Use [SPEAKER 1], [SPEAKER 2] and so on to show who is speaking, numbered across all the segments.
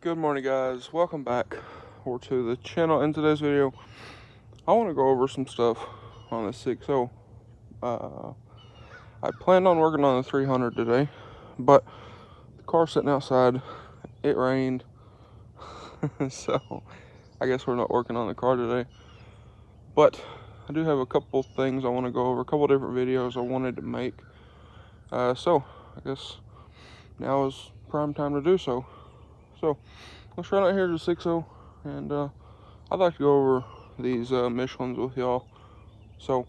[SPEAKER 1] Good morning, guys. Welcome back to the channel. In today's video, I want to go over some stuff on the 6.0. I planned on working on the 300 today, but the car's sitting outside. It rained, so I guess we're not working on the car today. But I do have a couple things I want to go over, a couple different videos I wanted to make. So I guess now is prime time to do so. So let's run out here to the 6.0, and I'd like to go over these Michelins with y'all. So,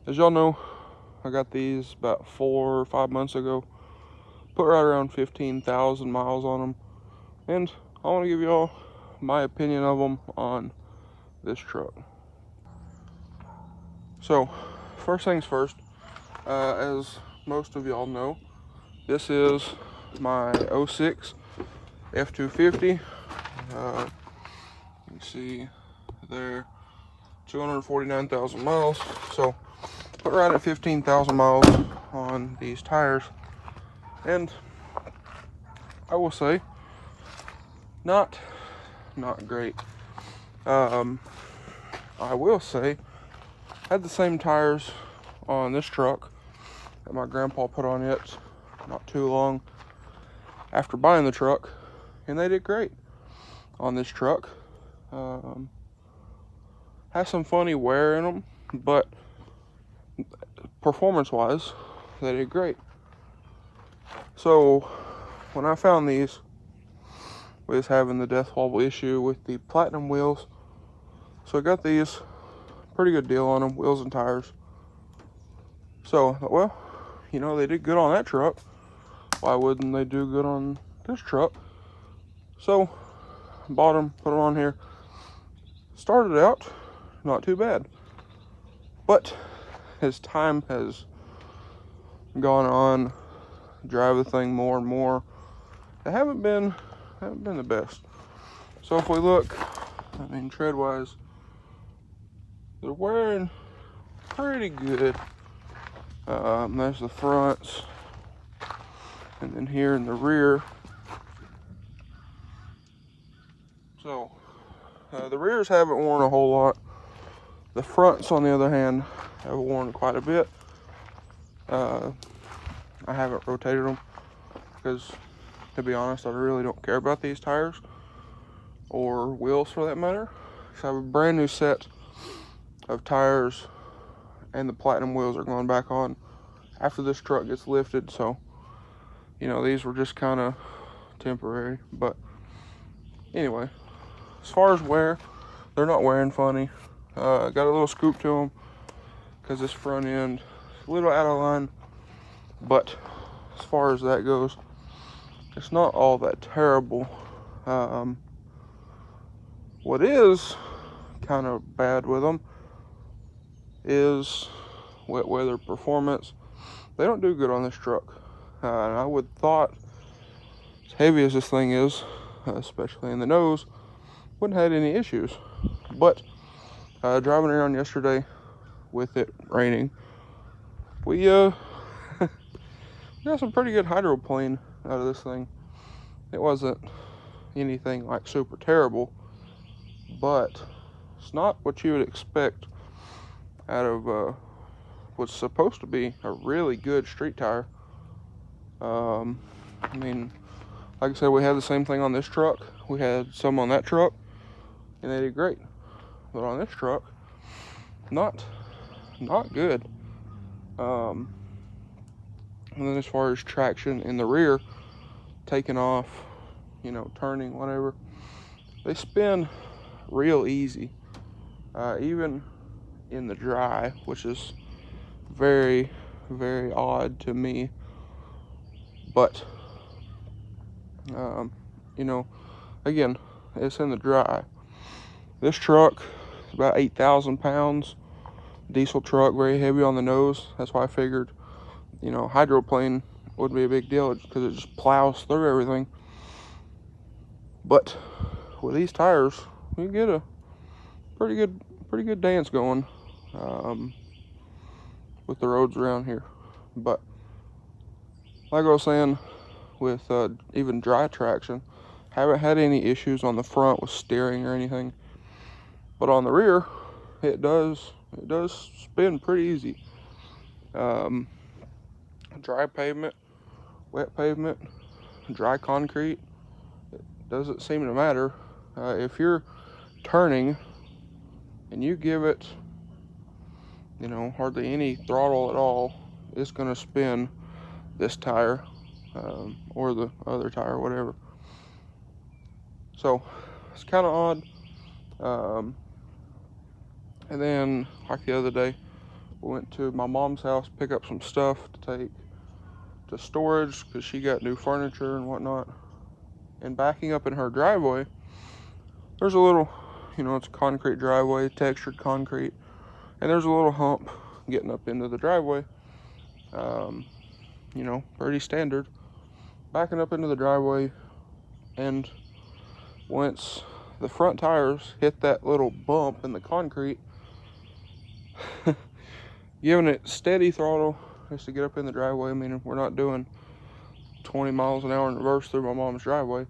[SPEAKER 1] as y'all know, I got these about 4 or 5 months ago. Put right around 15,000 miles on them, and I want to give y'all my opinion of them on this truck. So, first things first, as most of y'all know, this is my 06 F250. You can see there, 249,000 miles. So put right at 15,000 miles on these tires, and I will say, not great. I will say, I had the same tires on this truck that my grandpa put on it not too long after buying the truck, and they did great on this truck. Has some funny wear in them, but performance-wise, they did great. So when I found these, we was having the death wobble issue with the platinum wheels. So I got these, pretty good deal on them, wheels and tires. So I thought, well, you know, they did good on that truck. Why wouldn't they do good on this truck? So bought them, put them on here. Started out not too bad, but as time has gone on, drive the thing more and more, they haven't been the best. So if we look, I mean, tread wise, they're wearing pretty good. There's the fronts, and then here in the rear. So the rears haven't worn a whole lot. The fronts, on the other hand, have worn quite a bit. I haven't rotated them because, to be honest, I really don't care about these tires or wheels for that matter. So I have a brand new set of tires, and the platinum wheels are going back on after this truck gets lifted. So, you know, these were just kind of temporary. But anyway, as far as wear, they're not wearing funny. Got a little scoop to them because this front end is a little out of line, but as far as that goes, it's not all that terrible. What is kind of bad with them is wet weather performance. They don't do good on this truck, and I would thought, as heavy as this thing is, especially in the nose, wouldn't have had any issues. But driving around yesterday with it raining, we got some pretty good hydroplane out of this thing. It wasn't anything like super terrible, but it's not what you would expect out of what's supposed to be a really good street tire. I mean, like I said, we had the same thing on this truck. We had some on that truck, and they did great. But on this truck, not good. And then as far as traction in the rear, taking off, you know, turning, whatever, they spin real easy, even in the dry, which is very, very odd to me. But you know, again, it's in the dry. This truck is about 8,000 pounds. Diesel truck, very heavy on the nose. That's why I figured, you know, hydroplane wouldn't be a big deal because it just plows through everything. But with these tires, you get a pretty good dance going with the roads around here. But like I was saying, with even dry traction, Haven't had any issues on the front with steering or anything, but on the rear, it does spin pretty easy. Dry pavement, wet pavement, dry concrete, it doesn't seem to matter. If you're turning and you give it, hardly any throttle at all, it's gonna spin this tire or the other tire, whatever. So it's kind of odd. And then, like the other day, we went to my mom's house, pick up some stuff to take to storage because she got new furniture and whatnot. And backing up in her driveway, there's a little, it's a concrete driveway, textured concrete, and there's a little hump getting up into the driveway. Pretty standard. Backing up into the driveway, and once the front tires hit that little bump in the concrete, giving it steady throttle just to get up in the driveway. I mean, we're not doing 20 miles an hour in reverse through my mom's driveway.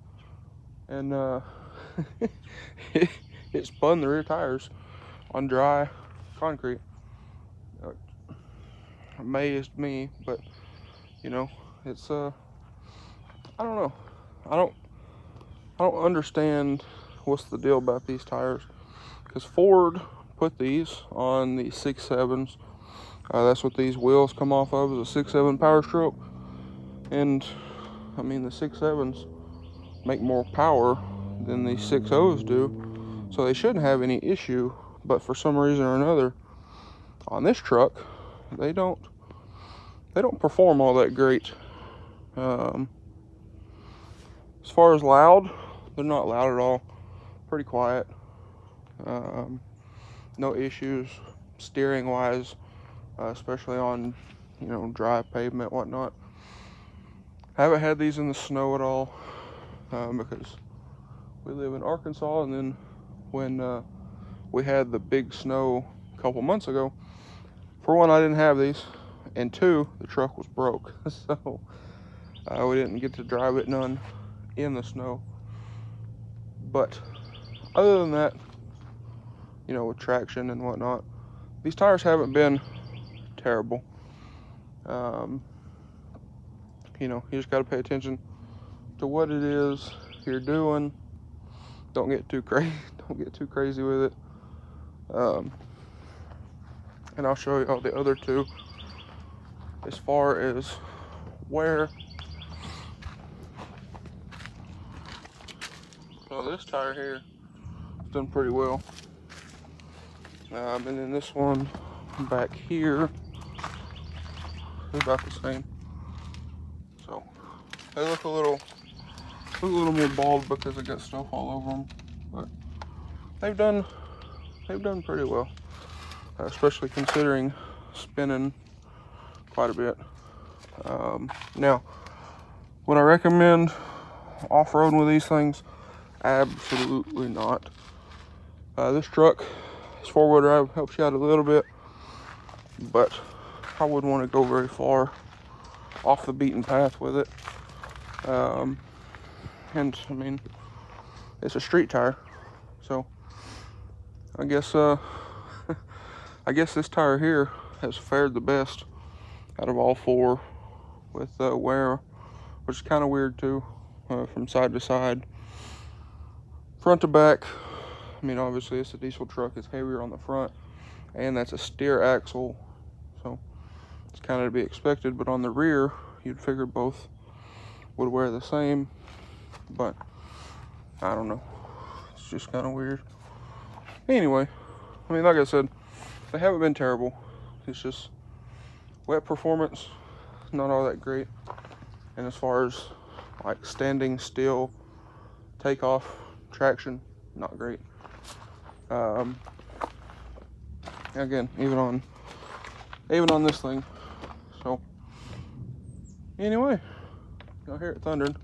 [SPEAKER 1] And it spun the rear tires on dry concrete. Amazed me, but it's I don't know. I don't understand what's the deal about these tires, because Ford put these on the 6.7s. That's what these wheels come off of, is a 6.7 Power Stroke. And I mean, the 6.7s make more power than the 6.0s do, so they shouldn't have any issue. But for some reason or another, on this truck, they don't perform all that great. As far as loud, they're not loud at all. Pretty quiet. No issues steering wise, especially on dry pavement, whatnot. I haven't had these in the snow at all, because we live in Arkansas, and then when we had the big snow a couple months ago, for one, I didn't have these, and two, the truck was broke, so we didn't get to drive it none in the snow. But other than that, with traction and whatnot, these tires haven't been terrible. You just got to pay attention to what it is you're doing. Don't get too crazy with it. And I'll show you all the other two as far as wear. So this tire here has done pretty well. And then this one back here is about the same. So they look a little more bald because I got stuff all over them, but they've done pretty well, especially considering spinning quite a bit. Now, would I recommend off-roading with these things? Absolutely not. This truck, this four-wheel drive, helps you out a little bit, but I wouldn't want to go very far off the beaten path with it. And I mean, it's a street tire, so I guess this tire here has fared the best out of all four with wear, which is kind of weird too, from side to side, front to back. I mean, obviously it's a diesel truck, it's heavier on the front, and that's a steer axle, so it's kind of to be expected. But on the rear, you'd figure both would wear the same, but I don't know, it's just kind of weird. Anyway, I mean, like I said, they haven't been terrible. It's just wet performance, not all that great. And as far as like standing still, takeoff, traction, not great. Again, even on this thing. So anyway, y'all hear it thundering.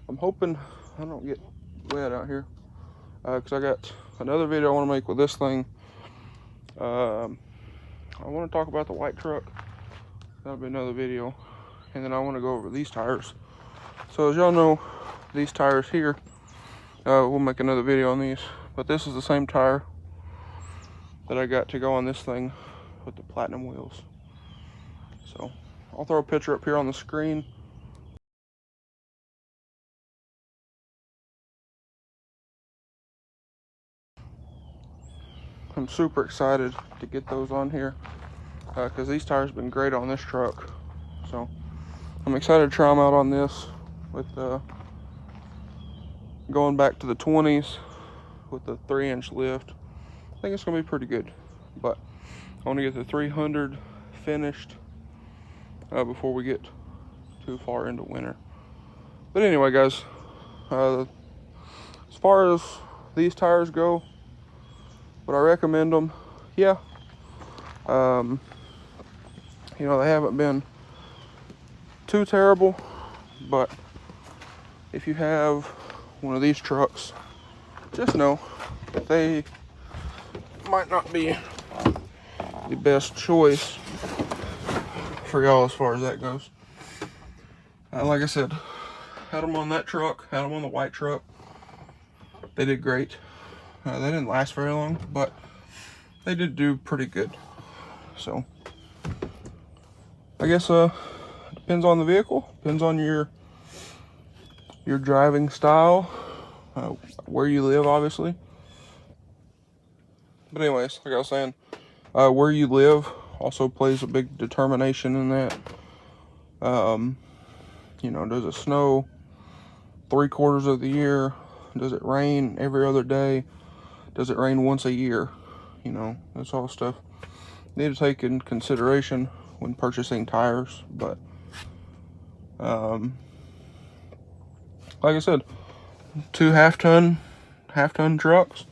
[SPEAKER 1] I'm hoping I don't get wet out here, because I got another video I want to make with this thing. I want to talk about the white truck. That'll be another video, and then I want to go over these tires, So as y'all know, these tires here, we'll make another video on these, but this is the same tire that I got to go on this thing with the platinum wheels. So I'll throw a picture up here on the screen. I'm super excited to get those on here because these tires have been great on this truck. So I'm excited to try them out on this with going back to the 20s with the 3-inch lift. I think it's going to be pretty good, but I want to get the 300 finished before we get too far into winter. But anyway, guys, as far as these tires go, would I recommend them? Yeah. You know, they haven't been too terrible, but if you have one of these trucks, just know that they might not be the best choice for y'all as far as that goes. Like I said, had them on that truck, had them on the white truck. They did great. They didn't last very long, but they did do pretty good. So I guess depends on the vehicle, depends on your driving style, where you live, obviously. But anyways, like I was saying, where you live also plays a big determination in that. You know, does it snow 3/4 of the year? Does it rain every other day? Does it rain once a year? You know, that's all stuff you need to take in consideration when purchasing tires. But like I said, 2 half-ton trucks,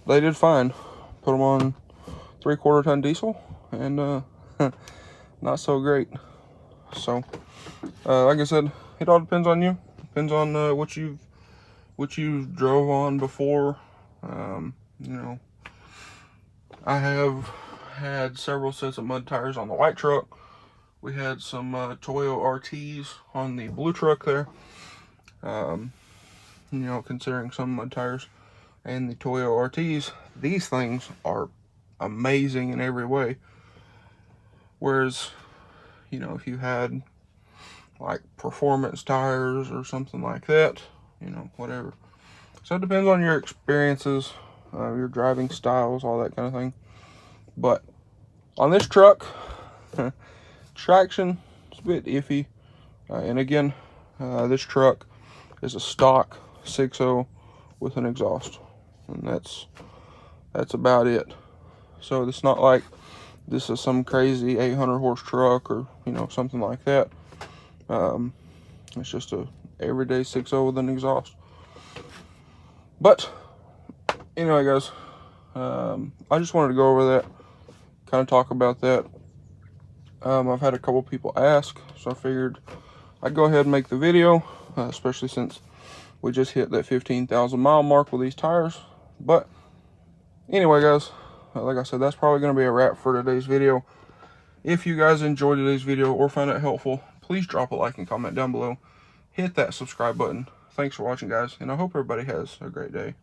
[SPEAKER 1] they did fine. Put them on 3/4 ton diesel, and not so great. So like I said, it all depends on you. Depends on what you drove on before. You know, I have had several sets of mud tires on the white truck. We had some Toyo RTs on the blue truck there. You know, considering some mud tires and the Toyo RTs, these things are amazing in every way. Whereas, you know, if you had like performance tires or something like that, you know, whatever. So it depends on your experiences, your driving styles, all that kind of thing. But on this truck, traction is a bit iffy. And again, this truck is a stock 6.0 with an exhaust, and that's about it. So it's not like this is some crazy 800 horse truck or, you know, something like that. It's just a everyday 6.0 with an exhaust. But anyway, guys, I just wanted to go over that, kind of talk about that. I've had a couple people ask, so I figured I'd go ahead and make the video, especially since we just hit that 15,000 mile mark with these tires. But anyway, guys, like I said, that's probably going to be a wrap for today's video. If you guys enjoyed today's video or found it helpful, please drop a like and comment down below. Hit that subscribe button. Thanks for watching, guys, and I hope everybody has a great day.